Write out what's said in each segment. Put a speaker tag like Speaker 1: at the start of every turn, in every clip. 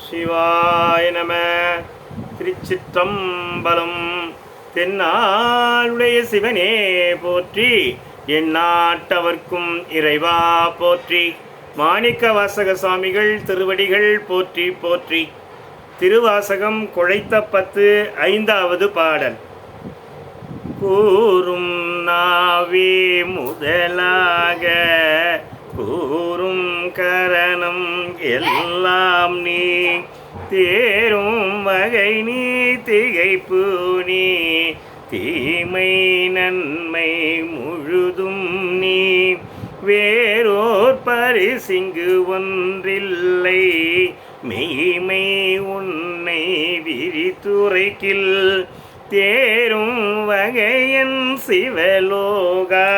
Speaker 1: சிவாய நம. திருச்சிற்றம்பலம். தென்னாளுடைய சிவனே போற்றி, எந்நாட்டவர்க்கும் இறைவா போற்றி. மாணிக்க வாசக சுவாமிகள் திருவடிகள் போற்றி போற்றி. திருவாசகம் குழைத்த 10 5வது பாடல். கூறும் நாவே முதலாக கூறும் கரணம் எல்லாம் நீ, தேரும் வகை நீ திகைப்பு நீ, தீமை நன்மை முழுதும் நீ, வேறோர் பரிசிங்கு ஒன்றில்லை, மெய்மை உன்னை விரித்துரைக்கில், தேரும் வகையன் சிவலோகா,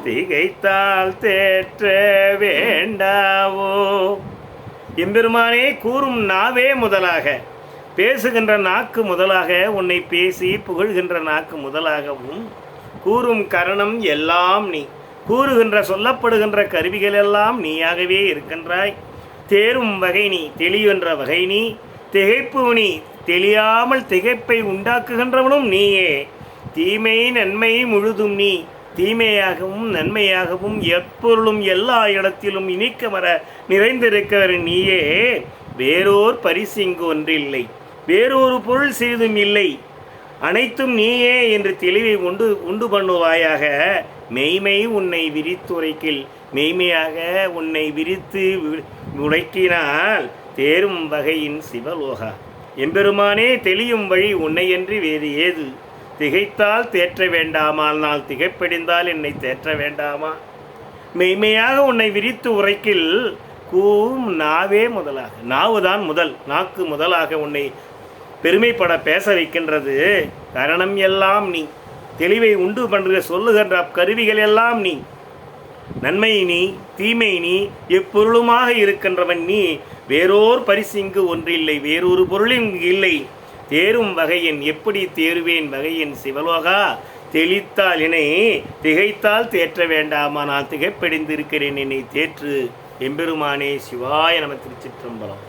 Speaker 1: திகைத்தால் தேற்ற வேண்டாவோ. எம்பெருமானே, கூறும் நாவே முதலாக, பேசுகின்ற நாக்கு முதலாக, உன்னை பேசி புகழ்கின்ற நாக்கு முதலாகவும், கூறும் கரணம் எல்லாம் நீ, கூறுகின்ற சொல்லப்படுகின்ற கருவிகள் எல்லாம் நீயாகவே இருக்கின்றாய். தேரும் வகை நீ, தெளிகின்ற வகை நீ, திகைப்பு நீ, தெளியாமல் திகைப்பை உண்டாக்குகின்றவனும் நீயே. தீமை நன்மை முழுதும் நீ, தீமையாகவும் நன்மையாகவும் எப்பொருளும் எல்லா இடத்திலும் இனிக்கமர நிறைந்திருக்கிற நீயே. வேறோர் பரிசு இங்கு ஒன்றில்லை, வேறொரு பொருள் சிறிதும் இல்லை, அனைத்தும் நீயே என்று தெளிவை உண்டு பண்ணுவாயாக. மெய்மை உன்னை விரித்துரைக்கில், மெய்மையாக உன்னை விரித்து உரைக்கினால் தேரும் வகையின் சிவலோகா. எம்பெருமானே, தெளியும் வழி உன்னையன்றி வேறு ஏது? திகைத்தால் தேற்ற வேண்டாமா? நான் திகைப்படிந்தால் என்னை தேற்ற வேண்டாமா? மெய்மையாக உன்னை விரித்து உரைக்கில், கூறும் நாவே முதலாக, நாவுதான் முதல், நாக்கு முதலாக உன்னை பெருமைப்பட பேச வைக்கின்றது. கரணம் எல்லாம் நீ, தெளிவை உண்டு பண்ணுற சொல்லுகின்ற கருவிகள் எல்லாம் நீ, நன்மை நீ, தீமை நீ, எப்பொருளுமாக இருக்கின்றவன் நீ. வேறோர் பரிசு இங்கு ஒன்றில்லை, வேறொரு பொருளும் இங்கு இல்லை. தேரும் வகையின், எப்படி தேருவேன் வகையின் சிவலோகா, தெளித்தால் என்னை, திகைத்தால் தேற்ற வேண்டாமா? நான் திகைப்படைந்திருக்கிறேன், என்னை தேற்று. எம்பெருமானே, சிவாய நம. திருச்சிற்றம்பலம்.